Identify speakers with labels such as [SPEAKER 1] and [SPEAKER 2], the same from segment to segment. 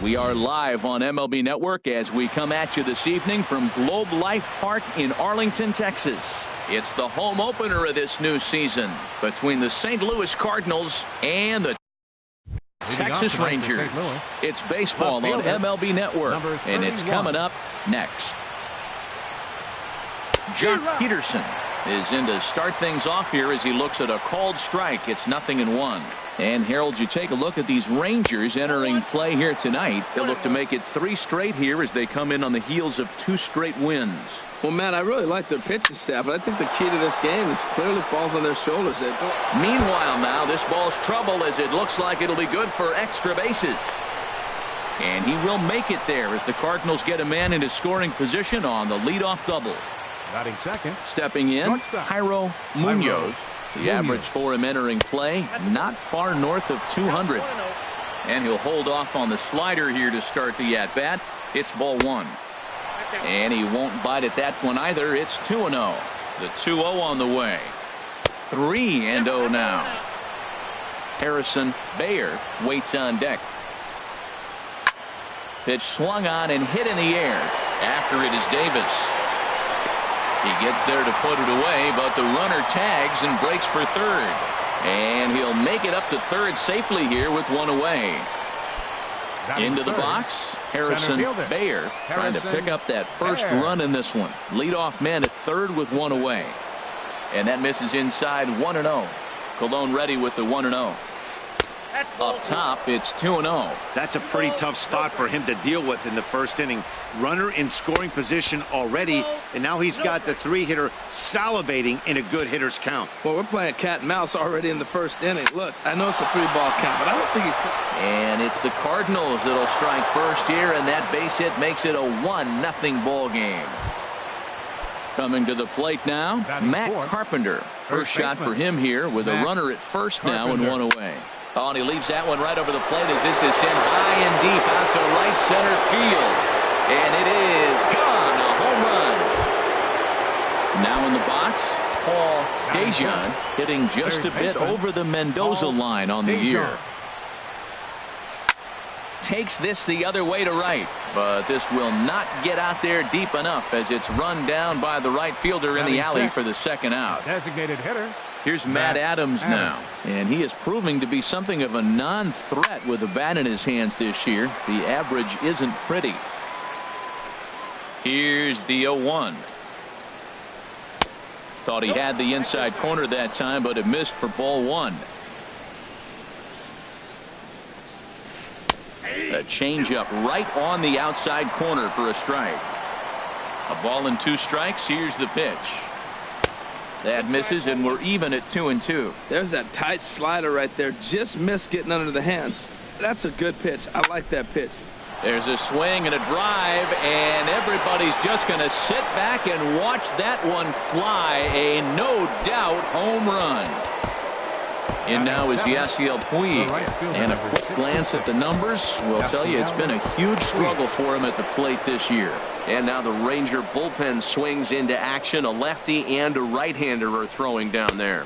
[SPEAKER 1] We are live on MLB Network as we come at you this evening from Globe Life Park in Arlington, Texas. It's the home opener of this new season between the St. Louis Cardinals and the Texas Rangers. It's baseball on MLB Network, and it's coming up next. Jock Peterson is in to start things off here as he looks at a called strike. It's 0-1. And Harold, you take a look at these Rangers entering play here tonight. They'll look to make it 3 straight here as they come in on the heels of 2 straight wins.
[SPEAKER 2] Well, Matt, I really like their pitching staff, but I think the key to this game is clearly falls on their shoulders.
[SPEAKER 1] Meanwhile, now this ball's trouble as it looks like it'll be good for extra bases. And he will make it there as the Cardinals get a man into scoring position on the leadoff double.
[SPEAKER 3] Batting second.
[SPEAKER 1] Stepping in, Jairo Munoz. The average for him entering play, not far north of 200. And he'll hold off on the slider here to start the at-bat. It's ball 1. And he won't bite at that one either. It's 2-0. The 2-0 on the way. 3-0 now. Harrison Bader waits on deck. Pitch swung on and hit in the air. After it is Davis. He gets there to put it away, but the runner tags and breaks for third. And he'll make it up to third safely here with one away. Into the box, Harrison Bader trying to pick up that first run in this one. Leadoff man at third with one away. And that misses inside 1-0. Colon ready with the 1-0. Up top, it's 2-0.
[SPEAKER 4] That's a pretty tough spot for him to deal with in the first inning. Runner in scoring position already, and now he's got the 3-hitter salivating in a good hitter's count.
[SPEAKER 2] Well, we're playing cat and mouse already in the first inning. Look, I know it's a 3-ball count, but I don't think he's...
[SPEAKER 1] And it's the Cardinals that'll strike first here, and that base hit makes it a 1-0 ball game. Coming to the plate now, Matt Carpenter. First shot for him here with a runner at first now and one away. Oh, and he leaves that one right over the plate as this is sent high and deep out to right center field. And it is gone, a home run. Now in the box, Paul Dejan hitting just a bit over the Mendoza line on the year. Takes this the other way to right, but this will not get out there deep enough as it's run down by the right fielder in the alley for the second out.
[SPEAKER 3] Designated hitter.
[SPEAKER 1] Here's Matt Adams now, and he is proving to be something of a non-threat with a bat in his hands this year. The average isn't pretty. Here's the 0-1. Thought he had the inside corner that time, but it missed for ball 1. A changeup right on the outside corner for a strike. A ball and 2 strikes. Here's the pitch. That misses, and we're even at 2-2.
[SPEAKER 2] There's that tight slider right there. Just missed getting under the hands. That's a good pitch. I like that pitch.
[SPEAKER 1] There's a swing and a drive, and everybody's just going to sit back and watch that one fly. A no-doubt home run. And now is Yasiel Puig. And a quick glance at the numbers will tell you it's been a huge struggle for him at the plate this year. And now the Ranger bullpen swings into action. A lefty and a right-hander are throwing down there.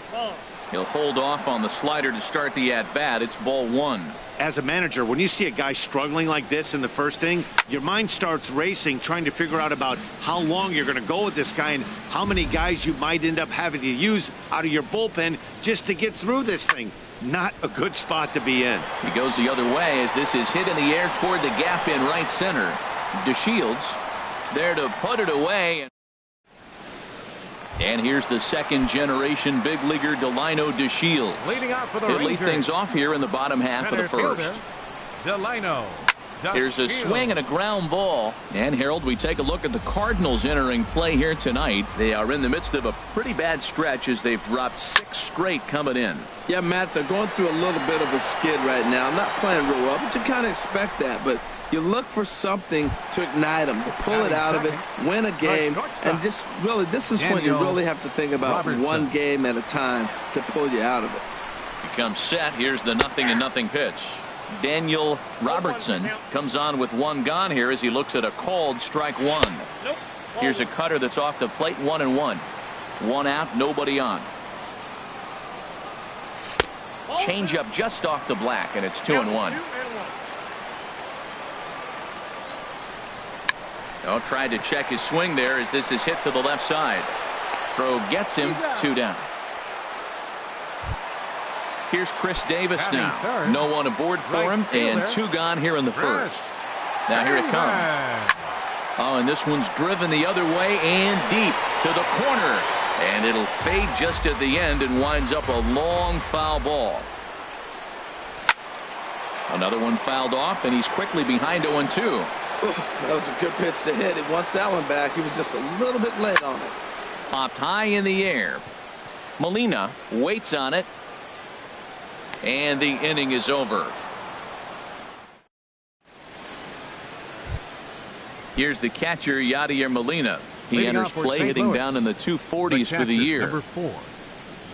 [SPEAKER 1] He'll hold off on the slider to start the at-bat. It's ball 1.
[SPEAKER 4] As a manager, when you see a guy struggling like this in the first inning, your mind starts racing, trying to figure out about how long you're going to go with this guy and how many guys you might end up having to use out of your bullpen just to get through this thing. Not a good spot to be in.
[SPEAKER 1] He goes the other way as this is hit in the air toward the gap in right center. DeShields there to put it away. And here's the second-generation big leaguer Delino DeShields.
[SPEAKER 3] Leading out for the
[SPEAKER 1] He'll lead things off here in the bottom half of the first.
[SPEAKER 3] Delino.
[SPEAKER 1] Here's a swing and a ground ball. And Harold, we take a look at the Cardinals entering play here tonight. They are in the midst of a pretty bad stretch as they've dropped 6 straight coming in.
[SPEAKER 2] Yeah, Matt, they're going through a little bit of a skid right now. Not playing real well, but you kind of expect that. But you look for something to ignite them, to pull it out of it, win a game, and just really, this is when you really have to think about one game at a time to pull you out of it.
[SPEAKER 1] He comes set. Here's the 0-0 pitch. Daniel Robertson comes on with one gone here as he looks at a called strike 1. Here's a cutter that's off the plate, 1-1. 1 out, nobody on. Change up just off the black, and it's 2-1. Oh, tried to check his swing there as this is hit to the left side. Throw gets him 2 down. Here's Chris Davis now. No one aboard for him, and 2 gone here in the first. Now here it comes. Oh, and this one's driven the other way and deep to the corner. And it'll fade just at the end and winds up a long foul ball. Another one fouled off, and he's quickly behind 0-2.
[SPEAKER 2] That was a good pitch to hit. He wants that one back. He was just a little bit late on it.
[SPEAKER 1] Popped high in the air. Molina waits on it. And the inning is over. Here's the catcher, Yadier Molina. He enters play hitting down in the 240s for the year.
[SPEAKER 3] Number 4,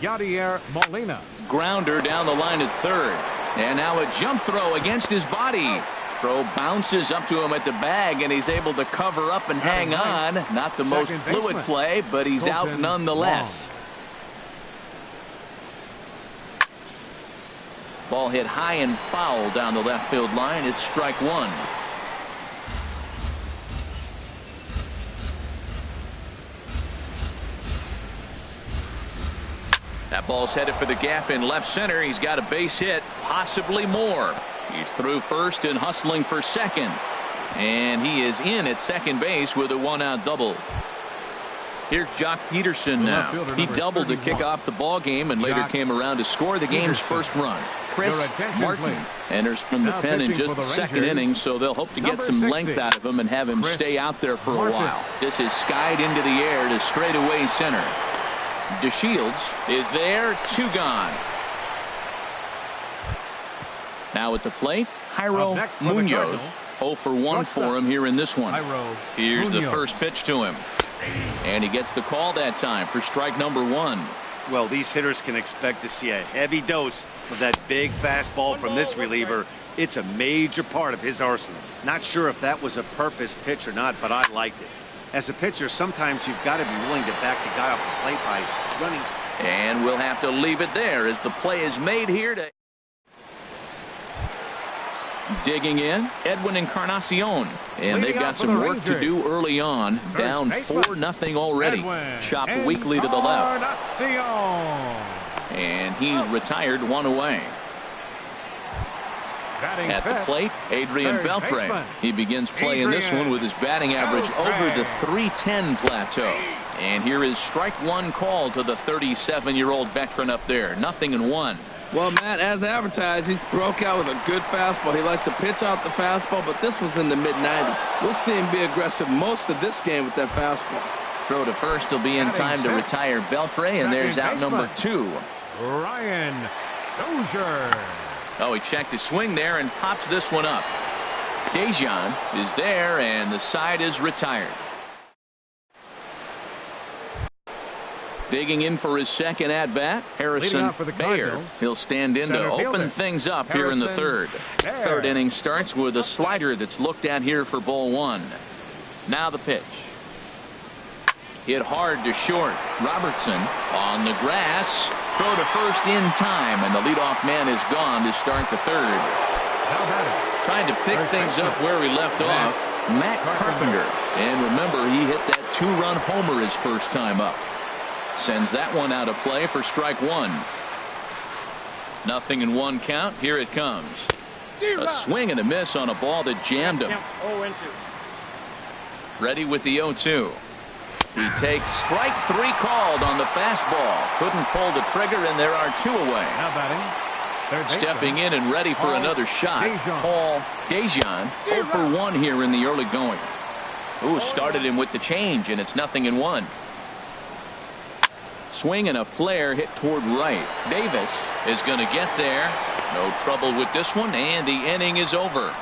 [SPEAKER 3] Yadier Molina.
[SPEAKER 1] Grounder down the line at third. And now a jump throw against his body. Throw bounces up to him at the bag, and he's able to cover up and hang on. Not the most fluid play, but he's out nonetheless. Ball hit high and foul down the left field line. It's strike 1. That ball's headed for the gap in left center. He's got a base hit, possibly more. He's through first and hustling for second. And he is in at second base with a 1-out double. Here's Jock Peterson now. He doubled to kick off the ball game and later came around to score the game's first run. Chris Martin enters from the pen in just the second inning, so they'll hope to get some length out of him and have him stay out there for a while. This is skied into the air to straightaway center. DeShields is there, 2 gone. Now at the plate, Jairo Munoz. 0 for 1 for him here in this one. Here's the first pitch to him. And he gets the call that time for strike number 1.
[SPEAKER 4] Well, these hitters can expect to see a heavy dose of that big fastball from this reliever. It's a major part of his arsenal. Not sure if that was a purpose pitch or not, but I liked it. As a pitcher, sometimes you've got to be willing to back the guy off the plate by running.
[SPEAKER 1] And we'll have to leave it there as the play is made here to digging in, Edwin Encarnacion. And they've got some work to do early on. Down 4-0 already. Chopped weakly to the left. And he's retired 1 away. At the plate, Adrian Beltre. He begins playing this one with his batting average over the .310 plateau. And here is strike 1 call to the 37-year-old veteran up there. 0-1.
[SPEAKER 2] Well, Matt, as advertised, he's broke out with a good fastball. He likes to pitch out the fastball, but this was in the mid-90s. We'll see him be aggressive most of this game with that fastball.
[SPEAKER 1] Throw to first will be in time to retire Beltre, and there's out number 2.
[SPEAKER 3] Ryan Dozier.
[SPEAKER 1] Oh, he checked his swing there and pops this one up. Dejan is there, and the side is retired. Digging in for his second at-bat, Harrison Bayer. He'll stand in to open things up here in the third. Third inning starts with a slider that's looked at here for ball 1. Now the pitch. Hit hard to short. Robertson on the grass. Throw to first in time, and the leadoff man is gone to start the third. Trying to pick things up where he left off, Matt Carpenter. And remember, he hit that 2-run homer his first time up. Sends that one out of play for strike 1. 0-1 count. Here it comes. A swing and a miss on a ball that jammed him. Ready with the 0-2. He takes strike 3 called on the fastball. Couldn't pull the trigger, and there are 2 away. Stepping in and ready for another shot, Paul Dejan. 0 for 1 here in the early going. Ooh, started him with the change, and it's 0-1. Swing and a flare hit toward right. Davis is going to get there. No trouble with this one, and the inning is over.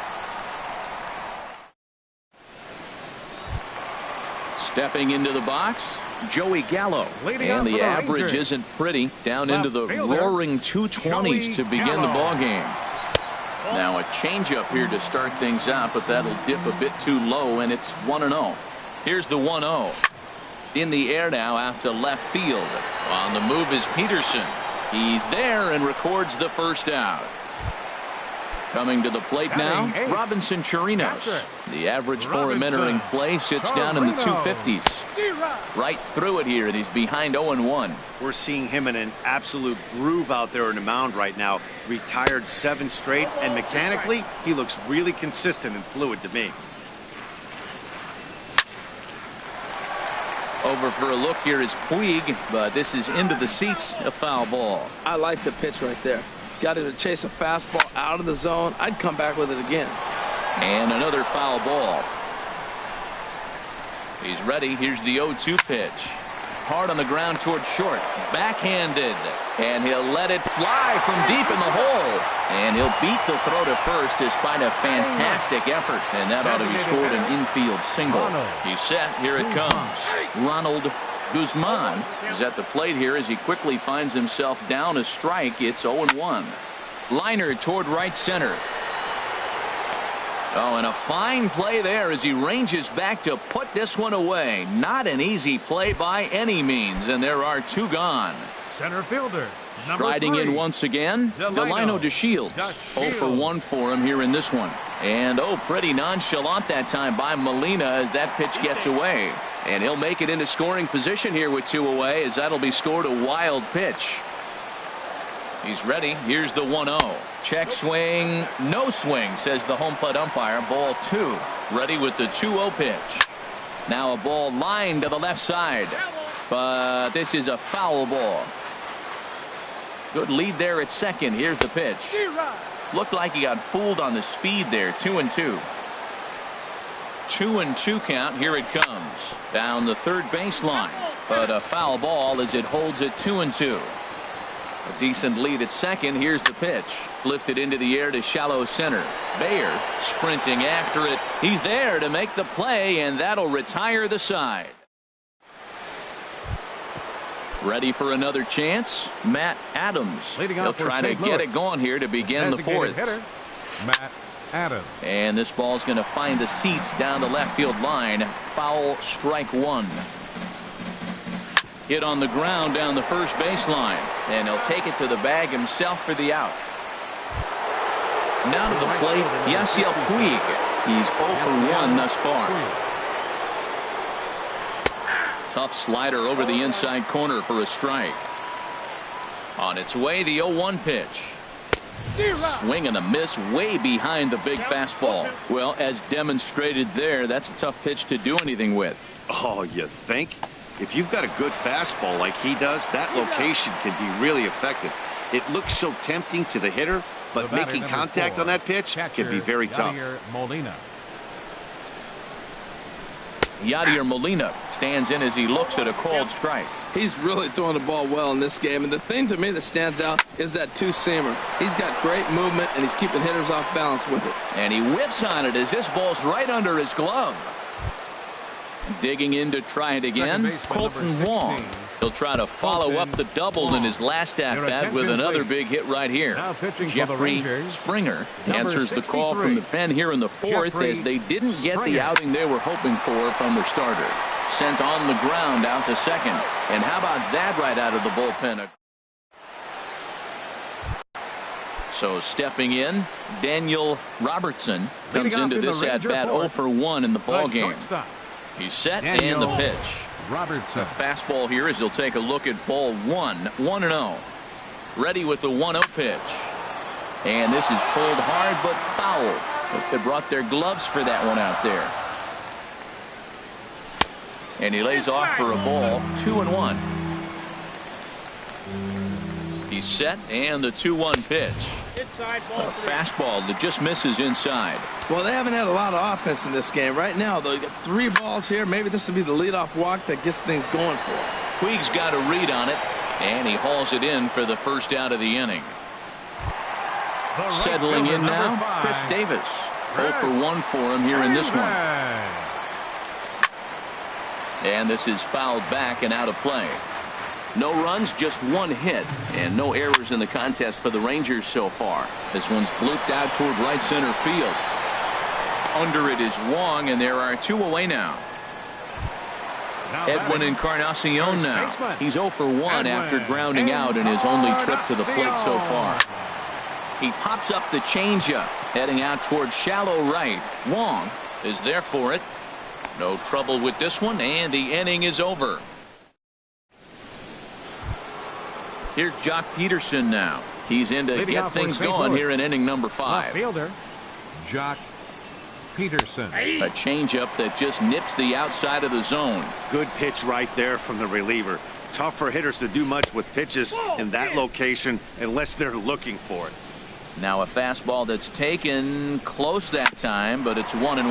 [SPEAKER 1] Stepping into the box, Joey Gallo. And the average isn't pretty. Down into the roaring 220s to begin the ball game. Now a changeup here to start things out, but that'll dip a bit too low, and it's 1-0. Here's the 1-0. In the air now out to left field. On the move is Peterson. He's there and records the first out. Coming to the plate now, Robinson Chirinos. The average for him entering play sits down in the 250s. Right through it here, and he's behind 0-1.
[SPEAKER 4] We're seeing him in an absolute groove out there in the mound right now. Retired 7 straight, and mechanically, he looks really consistent and fluid to me.
[SPEAKER 1] Over for a look here is Puig, but this is into the seats, a foul ball.
[SPEAKER 2] I like the pitch right there. Got him to chase a fastball out of the zone. I'd come back with it again.
[SPEAKER 1] And another foul ball. He's ready. Here's the 0-2 pitch. Hard on the ground toward short. Backhanded. And he'll let it fly from deep in the hole. And he'll beat the throw to first despite a fantastic effort. And that ought to be scored an infield single. He's set. Here it comes. Ronald Guzman is at the plate here as he quickly finds himself down a strike. It's 0-1. Liner toward right center. Oh, and a fine play there as he ranges back to put this one away. Not an easy play by any means, and there are 2 gone.
[SPEAKER 3] Center fielder,
[SPEAKER 1] striding in once again, Delino DeShields. 0-for-1 for him here in this one. And pretty nonchalant that time by Molina as that pitch gets away. And he'll make it into scoring position here with 2 away as that'll be scored a wild pitch. He's ready. Here's the 1-0. Check swing. No swing, says the home plate umpire. Ball 2. Ready with the 2-0 pitch. Now a ball lined to the left side. But this is a foul ball. Good lead there at second. Here's the pitch. Looked like he got fooled on the speed there. 2-2. 2-2 count. Here it comes. Down the third baseline. But a foul ball as it holds it 2-2. A decent lead at second. Here's the pitch. Lifted into the air to shallow center. Bayer sprinting after it. He's there to make the play, and that'll retire the side. Ready for another chance. Matt Adams. He'll try to get it going here to begin the 4th.
[SPEAKER 3] Matt Adams.
[SPEAKER 1] And this ball's going to find the seats down the left field line. Foul, strike 1. Hit on the ground down the first baseline, and he'll take it to the bag himself for the out. Now to the plate, Yasiel Puig. He's 0-for-1 thus far. Tough slider over the inside corner for a strike. On its way, the 0-1 pitch. Swing and a miss way behind the big fastball. Well, as demonstrated there, that's a tough pitch to do anything with.
[SPEAKER 4] Oh, you think? If you've got a good fastball like he does, that location can be really effective. It looks so tempting to the hitter, but making contact on that pitch can be very tough.
[SPEAKER 1] Yadier Molina stands in as he looks at a called strike.
[SPEAKER 2] He's really throwing the ball well in this game, and the thing to me that stands out is that 2-seamer. He's got great movement, and he's keeping hitters off balance with it.
[SPEAKER 1] And he whips on it as this ball's right under his glove. Digging in to try it again, Colton Wong. He'll try to follow up the double in his last at-bat with another big hit right here. Jeffrey Springer answers the call from the pen here in the 4th as they didn't get the outing they were hoping for from their starter. Sent on the ground out to second. And how about that right out of the bullpen? So stepping in, Daniel Robertson comes into this at-bat 0-for-1 in the ballgame. He's set and the pitch.
[SPEAKER 3] Robertson.
[SPEAKER 1] A fastball here as he'll take a look at ball 1. 1-0. Ready with the 1-0 pitch. And this is pulled hard but foul. They brought their gloves for that one out there. And he lays off for a ball. 2-1. He's set and the 2-1 pitch. A fastball that just misses inside.
[SPEAKER 2] Well, they haven't had a lot of offense in this game. Right now, though, you got 3 balls here. Maybe this will be the leadoff walk that gets things going for him.
[SPEAKER 1] Puig's got a read on it, and he hauls it in for the first out of the inning. Settling in now, Chris Davis. 0-for-1 for him here in this one. And this is fouled back and out of play. No runs, just 1 hit, and no errors in the contest for the Rangers so far. This one's blooped out toward right center field. Under it is Wong, and there are 2 away now. Edwin Encarnacion now. He's 0-for-1 after grounding out in his only trip to the plate so far. He pops up the changeup, heading out towards shallow right. Wong is there for it. No trouble with this one, and the inning is over. Here's Jock Peterson now. He's in to get things going here in inning number 5.
[SPEAKER 3] Fielder, Jock Peterson.
[SPEAKER 1] A changeup that just nips the outside of the zone.
[SPEAKER 4] Good pitch right there from the reliever. Tough for hitters to do much with pitches in that location unless they're looking for it.
[SPEAKER 1] Now a fastball that's taken close that time, but it's 1-1.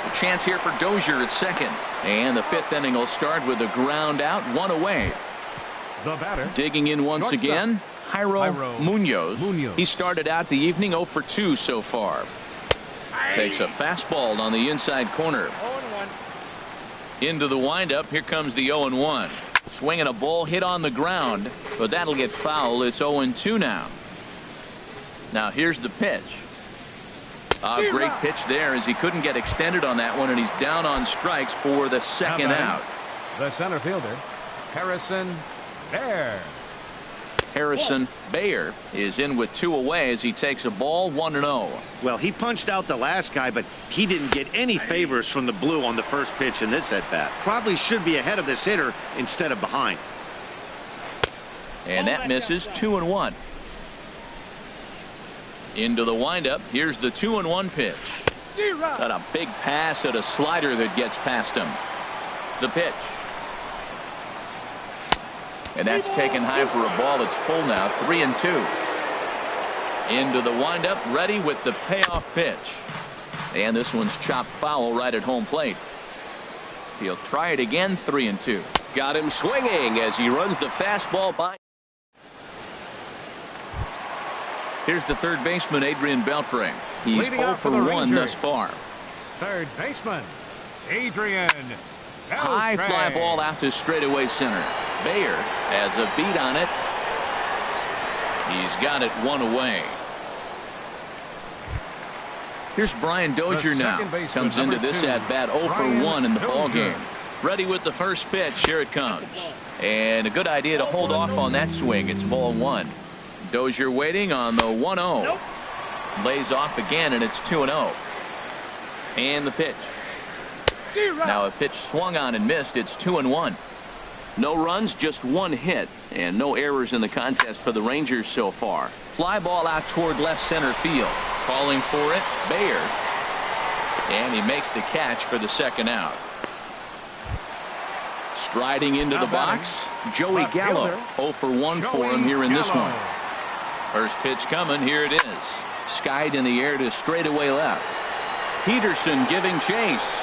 [SPEAKER 1] A chance here for Dozier at second. And the 5th inning will start with a ground out, 1 away.
[SPEAKER 3] The batter.
[SPEAKER 1] Digging in once again, Jairo Munoz. He started out the evening 0 for 2 so far. Takes a fastball on the inside corner.
[SPEAKER 5] 0-1.
[SPEAKER 1] Into the windup. Here comes the 0-1. Swinging a ball hit on the ground, but that'll get foul. It's 0-2 now. Now here's the pitch. A great pitch there as he couldn't get extended on that one, and he's down on strikes for the second out.
[SPEAKER 3] The center fielder, Harrison Baer.
[SPEAKER 1] Harrison Baer is in with 2 away as he takes a ball 1-0.
[SPEAKER 4] Well, he punched out the last guy, but he didn't get any favors from the blue on the first pitch in this at-bat. Probably should be ahead of this hitter instead of behind.
[SPEAKER 1] And that misses. 2-1. Into the windup. Here's the 2-1 pitch. Got a big pass at a slider that gets past him. The pitch. And that's taken high for a ball. It's full now. 3-2. Into the windup. Ready with the payoff pitch. And this one's chopped foul right at home plate. He'll try it again. 3-2. Got him swinging as he runs the fastball by. Here's the third baseman, Adrian Beltre. He's 0 for 1 thus far.
[SPEAKER 3] Third baseman, Adrian Beltre.
[SPEAKER 1] High fly ball out to straightaway center. Baer has a beat on it. He's got it 1 away. Here's Brian Dozier now. Comes into this at bat 0 for 1 in the ball game. Ready with the first pitch. Here it comes. And a good idea to hold off on that swing. It's ball 1. Dozier waiting on the 1-0. Lays off again, and it's 2-0. And the pitch. Now a pitch swung on and missed. It's 2-1. No runs, just 1 hit, and no errors in the contest for the Rangers so far. Fly ball out toward left center field. Calling for it, Baer. And he makes the catch for the second out. Striding into the box, Joey Gallo. 0 for 1 for him here in this one. First pitch coming. Here it is. Skied in the air to straightaway left. Peterson giving chase.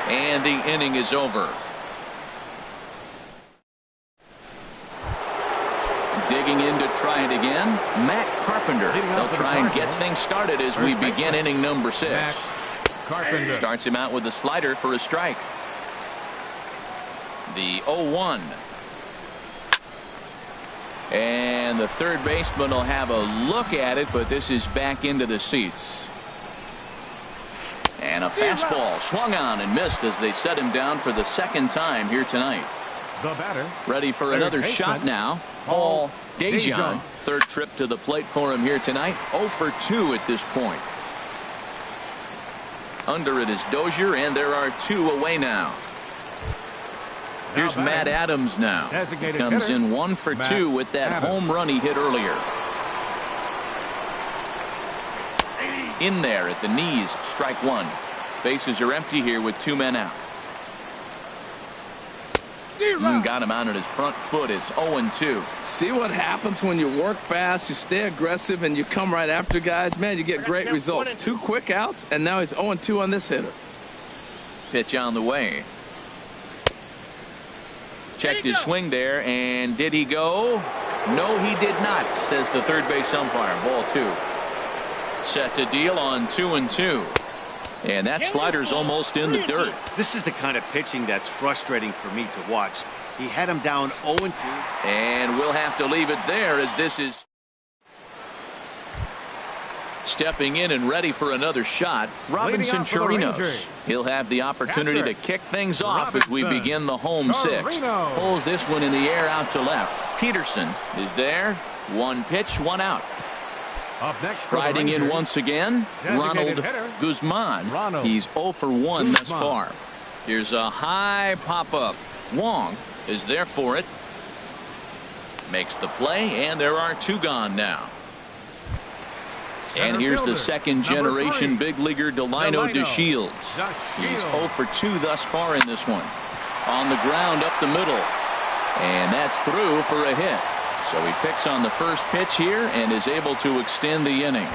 [SPEAKER 1] And the inning is over. Digging in to try it again, Matt Carpenter. They'll try and get things started as we begin inning number 6.
[SPEAKER 3] Carpenter
[SPEAKER 1] starts him out with a slider for a strike. The 0-1. And the third baseman will have a look at it, but this is back into the seats. And a fastball swung on and missed as they set him down for the second time here tonight.
[SPEAKER 3] The batter.
[SPEAKER 1] Ready for another shot now. Paul Dejan. Third trip to the plate for him here tonight. 0 for 2 at this point. Under it is Dozier, and there are 2 away now. Here's Matt Adams now. He comes in 1 for 2 with that home run he hit earlier. In there at the knees, strike 1. Bases are empty here with 2 men out. Got him out at his front foot. It's 0-2.
[SPEAKER 2] See what happens when you work fast, you stay aggressive, and you come right after guys. Man, you get great results. 2 quick outs, and now he's 0-2 on this hitter.
[SPEAKER 1] Pitch on the way. Checked his swing there, and did he go? No, he did not, says the third base umpire. Ball 2. Set to deal on 2-2. And that slider's almost in the dirt.
[SPEAKER 4] This is the kind of pitching that's frustrating for me to watch. He had him down 0-2.
[SPEAKER 1] And we'll have to leave it there as this is stepping in and ready for another shot. Robinson Chirinos. He'll have the opportunity to kick things off as we begin the home 6th. Pulls this one in the air out to left. Peterson is there. One pitch, one out.
[SPEAKER 3] Up next,
[SPEAKER 1] Riding in once again,
[SPEAKER 3] Designated
[SPEAKER 1] Ronald
[SPEAKER 3] hitter,
[SPEAKER 1] Guzman.
[SPEAKER 3] Ronald
[SPEAKER 1] He's 0 for 1 thus
[SPEAKER 3] Guzman.
[SPEAKER 1] far. Here's a high pop-up. Wong is there for it. Makes the play, and there are 2 gone now. And here's the second generation big leaguer, Delino DeShields. He's 0 for 2 thus far in this one. On the ground up the middle. And that's through for a hit. So he picks on the first pitch here and is able to extend the inning.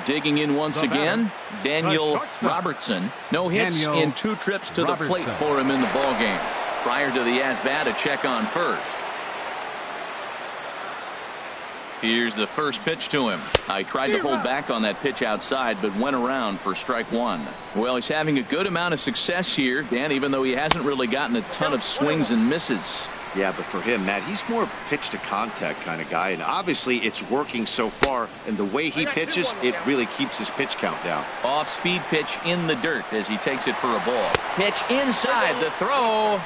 [SPEAKER 1] Digging in once again, Daniel Robertson. No hits in 2 trips to the plate for him in the ballgame. Prior to the at-bat, a check on first. Here's the first pitch to him. I tried to hold back on that pitch outside, but went around for strike 1. Well, he's having a good amount of success here, Dan, even though he hasn't really gotten a ton of swings and misses.
[SPEAKER 4] Yeah, but for him, Matt, he's more of a pitch to contact kind of guy, and obviously it's working so far, and the way he pitches, it really keeps his pitch count down.
[SPEAKER 1] Off-speed pitch in the dirt as he takes it for a ball. Pitch inside, the throw.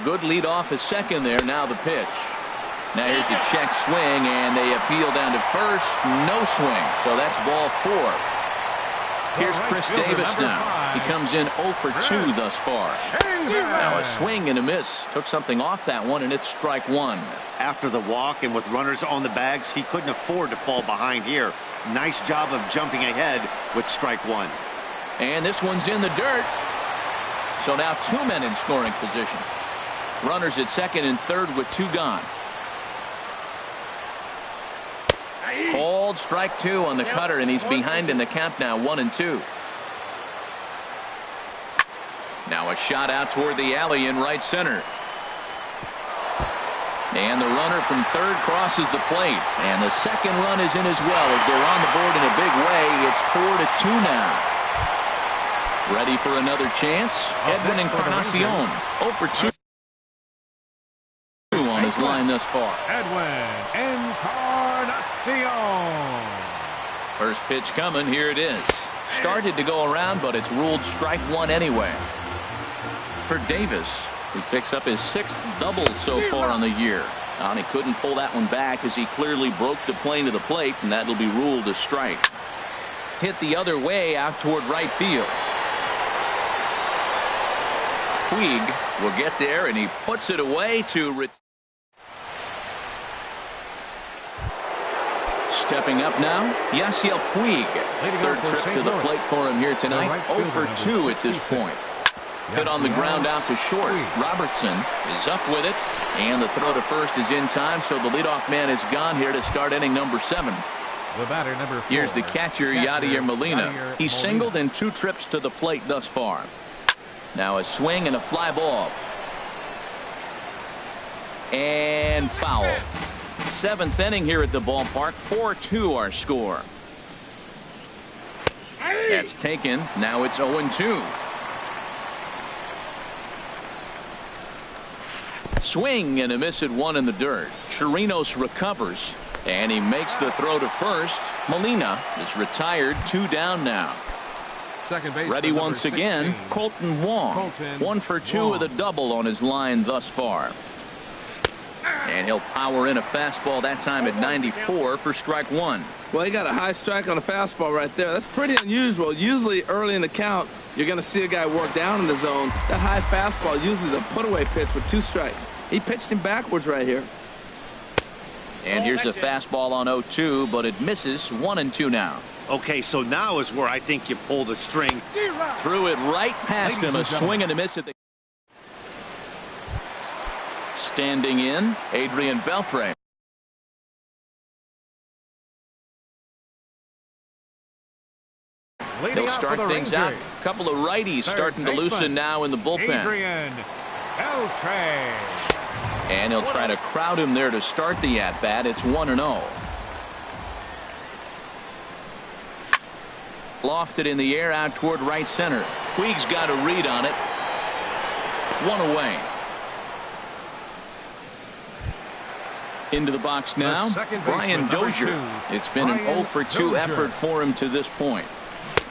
[SPEAKER 1] Good lead off his second there. Now the pitch. Now here's a check swing, and they appeal down to first. No swing. So that's ball 4. Here's Chris Davis now. He comes in 0 for 2 thus far. Now a swing and a miss. Took something off that one, and it's strike 1.
[SPEAKER 4] After the walk and with runners on the bags, he couldn't afford to fall behind here. Nice job of jumping ahead with strike 1.
[SPEAKER 1] And this one's in the dirt. So now 2 men in scoring position. Runners at second and third with 2 gone. Called strike 2 on the cutter, and he's behind in the count now, 1-2. Now a shot out toward the alley in right center. And the runner from third crosses the plate. And the second run is in as well as they're on the board in a big way. It's 4-2 now. Ready for another chance? Edwin Encarnacion, 0 for 2 on his line thus far.
[SPEAKER 3] Edwin Encarnacion.
[SPEAKER 1] First pitch coming. Here it is. Started to go around, but it's ruled strike 1 anyway. For Davis, he picks up his 6th double so far on the year. And he couldn't pull that one back as he clearly broke the plane to the plate, and that'll be ruled a strike. Hit the other way out toward right field. Puig will get there, and he puts it away to stepping up now, Yasiel Puig. Third trip to the plate for him here tonight. 0 for 2 at this point. Hit on the ground out to short. Robertson is up with it, and the throw to first is in time, so the leadoff man is gone here to start inning number 7.
[SPEAKER 3] The batter, number 4.
[SPEAKER 1] Here's the catcher, Yadier Molina. He's singled in 2 trips to the plate thus far. Now a swing and a fly ball. And foul. 7th inning here at the ballpark. 4-2 our score. That's taken. Now it's 0-2. Swing and a miss at 1 in the dirt. Chirinos recovers, and he makes the throw to first. Molina is retired. 2 down now. Ready once again, Colton Wong. 1 for 2 with a double on his line thus far. And he'll power in a fastball that time at 94 for strike 1.
[SPEAKER 2] Well, he got a high strike on a fastball right there. That's pretty unusual. Usually early in the count, you're going to see a guy work down in the zone. That high fastball usually is a put-away pitch with 2 strikes. He pitched him backwards right here.
[SPEAKER 1] And here's a fastball on 0-2, but it misses. 1-2 now.
[SPEAKER 4] Okay, so now is where I think you pull the string.
[SPEAKER 1] Threw it right past him. A swing and a miss at the. Standing in, Adrian Beltre. They'll start things out. A couple of righties starting to loosen now in the bullpen.
[SPEAKER 3] Adrian Beltre.
[SPEAKER 1] And he'll try to crowd him there to start the at-bat. It's 1-0. Lofted in the air out toward right center. Puig's got a read on it. 1 away. Into the box now, Brian Dozier. It's been an 0 for 2 effort for him to this point.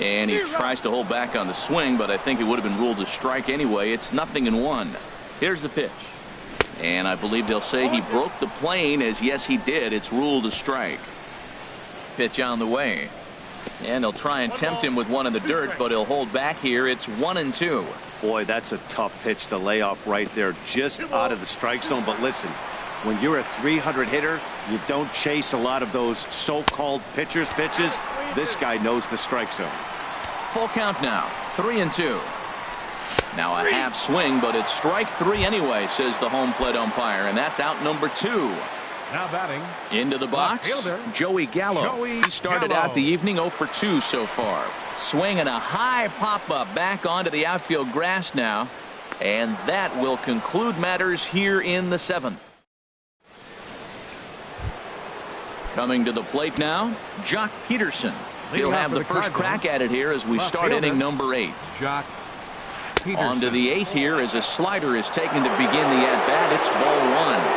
[SPEAKER 1] And he tries to hold back on the swing, but I think it would have been ruled a strike anyway. It's 0-1. Here's the pitch. And I believe they'll say he broke the plane, as yes he did. It's ruled a strike. Pitch on the way. And they'll try and tempt him with one in the dirt, but he'll hold back here. It's 1-2.
[SPEAKER 4] Boy, that's a tough pitch to lay off right there, just out of the strike zone. But listen, when you're a 300 hitter, you don't chase a lot of those so-called pitches. This guy knows the strike zone.
[SPEAKER 1] Full count now, 3-2. Now a half swing, but it's strike 3 anyway, says the home plate umpire, and that's out number 2.
[SPEAKER 3] Now batting.
[SPEAKER 1] Into the box, Joey Gallo. He started out the evening 0 for 2 so far. Swinging a high pop-up back onto the outfield grass now, and that will conclude matters here in the 7th. Coming to the plate now, Jock Peterson. He'll have the first crack at it here as we start inning number 8.
[SPEAKER 3] Jock Peterson.
[SPEAKER 1] On to the 8th here as a slider is taken to begin the at-bat. It's ball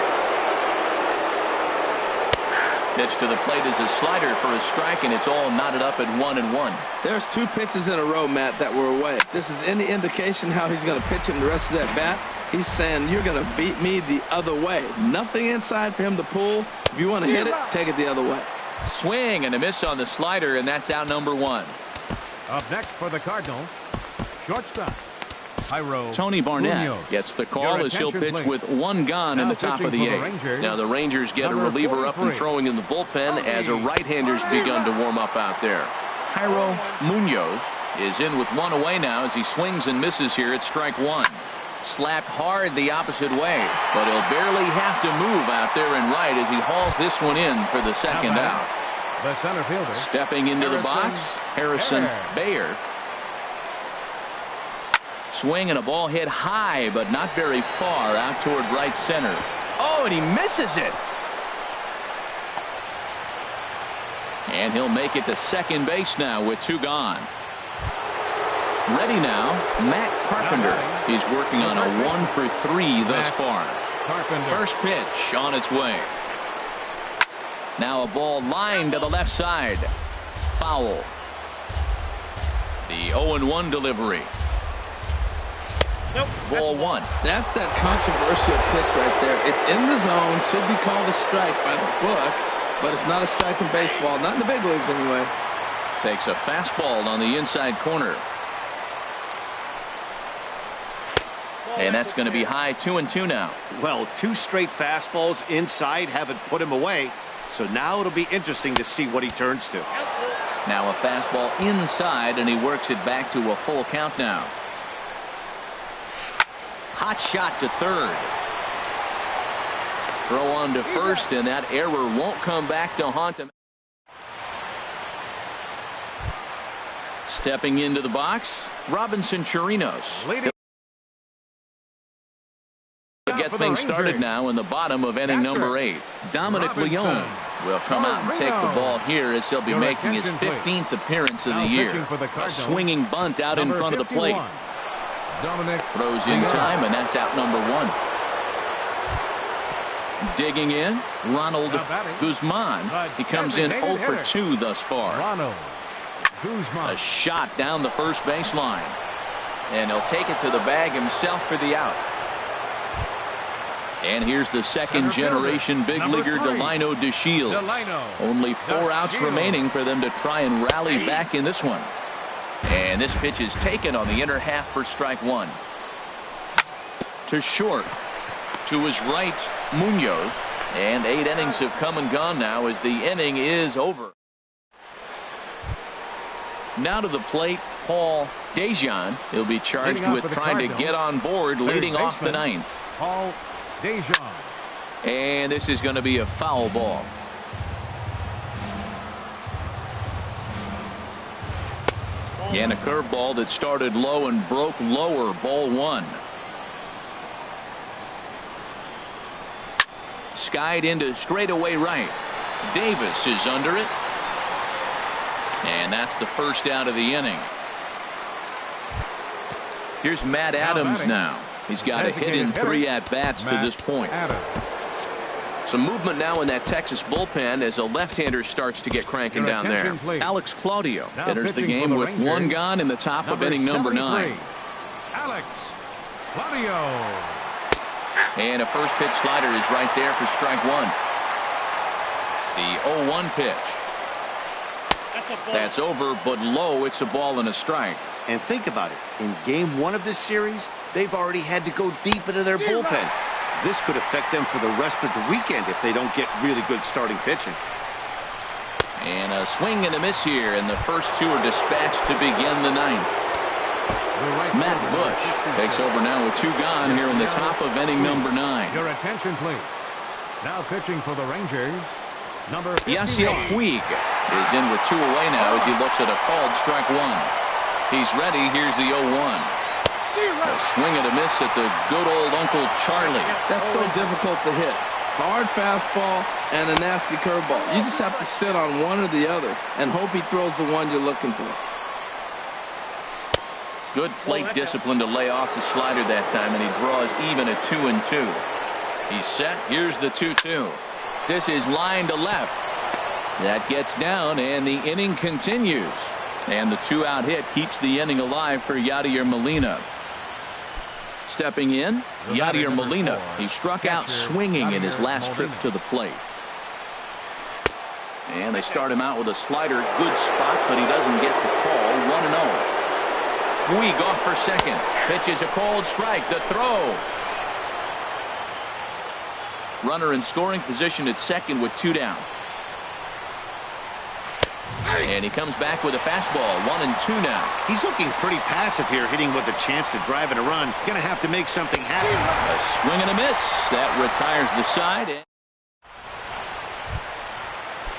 [SPEAKER 1] 1. Pitch to the plate is a slider for a strike, and it's all knotted up at 1-1.
[SPEAKER 2] There's 2 pitches in a row, Matt, that were away. If this is any indication how he's going to pitch him the rest of that bat, he's saying you're going to beat me the other way. Nothing inside for him to pull. If you want to hit it, take it the other way.
[SPEAKER 1] Swing and a miss on the slider, and that's out number 1.
[SPEAKER 3] Up next for the Cardinals, shortstop
[SPEAKER 1] Tony Barnett
[SPEAKER 3] Munoz.
[SPEAKER 1] gets the call as he'll pitch with 1 gone in the top of the 8th. Now the Rangers get a reliever up and throwing in the bullpen as a right-hander's begun to warm up out there. Jairo Munoz is in with 1 away now as he swings and misses here at strike 1. Slapped hard the opposite way, but he'll barely have to move out there in right as he hauls this one in for the second out.
[SPEAKER 3] The center fielder.
[SPEAKER 1] Stepping into the box, Harrison Bader. Swing and a ball hit high, but not very far out toward right center. Oh, and he misses it. And he'll make it to second base now with 2 gone. Ready now, Matt Carpenter. He's working on a 1 for 3 thus far. First pitch on its way. Now a ball lined to the left side. Foul. The 0-1 delivery.
[SPEAKER 5] Nope.
[SPEAKER 1] Ball 1.
[SPEAKER 2] That's that controversial pitch right there. It's in the zone, should be called a strike by the book, but it's not a strike in baseball, not in the big leagues anyway.
[SPEAKER 1] Takes a fastball on the inside corner. And that's going to be high, 2-2 now.
[SPEAKER 4] Well, 2 straight fastballs inside haven't put him away, so now it'll be interesting to see what he turns to.
[SPEAKER 1] Now a fastball inside, and he works it back to a full count now. Hot shot to third. Throw on to first, and that error won't come back to haunt him. Stepping into the box, Robinson Chirinos. Get things started now in the bottom of inning number 8. Dominic Leone will come out and take the ball here as he'll be making his 15th appearance of the year. A swinging bunt out in front of the plate. Throws in time, and that's out number 1. Digging in, Ronald Guzman. He comes in 0 for 2 thus far. A shot down the first baseline. And he'll take it to the bag himself for the out. And here's the second generation big leaguer Delino DeShields. Only 4 outs remaining for them to try and rally back in this one. And this pitch is taken on the inner half for strike 1. To short. To his right, Munoz. And 8 innings have come and gone now as the inning is over. Now to the plate, Paul Dejan. He'll be charged with trying to get on board leading off the 9th.
[SPEAKER 3] Paul Dejan.
[SPEAKER 1] And this is going to be a foul ball. And a curveball that started low and broke lower, ball 1. Skied into straightaway right. Davis is under it. And that's the first out of the inning. Here's Matt Adams now. He's got a hit in 3 at-bats to this point. Some movement now in that Texas bullpen as a left-hander starts to get cranking down there. Alex Claudio enters the game with one gone in the top of inning number 9.
[SPEAKER 3] Alex Claudio.
[SPEAKER 1] And a first pitch slider is right there for strike 1. The 0-1 pitch. That's over, but low. It's a ball and a strike.
[SPEAKER 4] And think about it. In game 1 of this series, they've already had to go deep into their bullpen. This could affect them for the rest of the weekend if they don't get really good starting pitching.
[SPEAKER 1] And a swing and a miss here, and the first 2 are dispatched to begin the 9th. Matt Bush takes over now with 2 gone here in the top of inning number 9.
[SPEAKER 3] Your attention, please. Now pitching for the Rangers, number 51.
[SPEAKER 1] Yasiel Puig is in with 2 away now as he looks at a called strike 1. He's ready. Here's the 0-1. A swing and a miss at the good old Uncle Charlie.
[SPEAKER 2] That's so difficult to hit. Hard fastball and a nasty curveball. You just have to sit on one or the other and hope he throws the one you're looking for.
[SPEAKER 1] Good plate discipline to lay off the slider that time, and he draws even at 2-2. He's set. Here's the 2-2. This is line to left. That gets down, and the inning continues. And the 2-out hit keeps the inning alive for Yadier Molina. Stepping in, Yadier Molina. He struck out swinging in his last trip to the plate. And they start him out with a slider. Good spot, but he doesn't get the call. 1-0. Puig off for second. Pitches a cold strike. The throw. Runner in scoring position at second with 2 down. And he comes back with a fastball. 1-2 now.
[SPEAKER 4] He's looking pretty passive here, hitting with a chance to drive and a run. Going to have to make something happen.
[SPEAKER 1] A swing and a miss. That retires the side.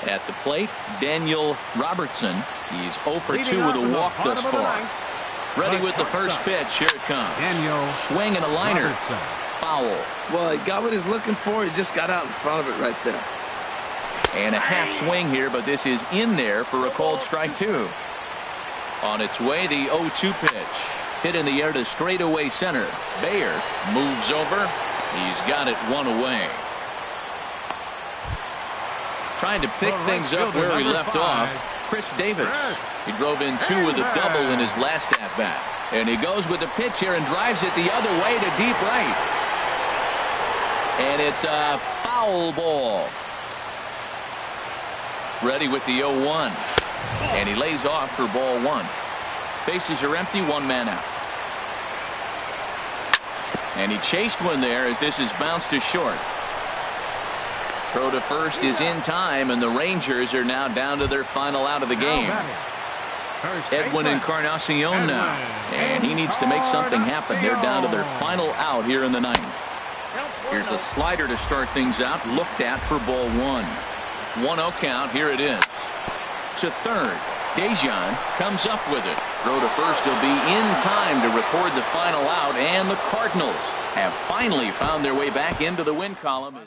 [SPEAKER 1] At the plate, Daniel Robertson. He's 0 for 2 with a walk thus far. Ready with the first pitch. Here it comes.
[SPEAKER 3] Daniel
[SPEAKER 1] swing and a liner.
[SPEAKER 3] Robertson.
[SPEAKER 1] Foul.
[SPEAKER 2] Well, he got what he's looking for. He just got out in front of it right there.
[SPEAKER 1] And a half swing here, but this is in there for a called strike 2. On its way, the 0-2 pitch. Hit in the air to straightaway center. Bayer moves over. He's got it 1 away. Trying to pick things up where he left off. Chris Davis. He drove in 2 with a double in his last at-bat. And he goes with the pitch here and drives it the other way to deep right. And it's a foul ball. Ready with the 0-1. And he lays off for ball 1. Bases are empty, 1 man out. And he chased one there as this is bounced to short. Throw to first is in time, and the Rangers are now down to their final out of the game. Edwin Encarnacion now, and he needs to make something happen. They're down to their final out here in the 9th. Here's a slider to start things out, looked at for ball 1. 1-0 count. Here it is. To third. Dejan comes up with it. Throw to first will be in time to record the final out, and the Cardinals have finally found their way back into the win column.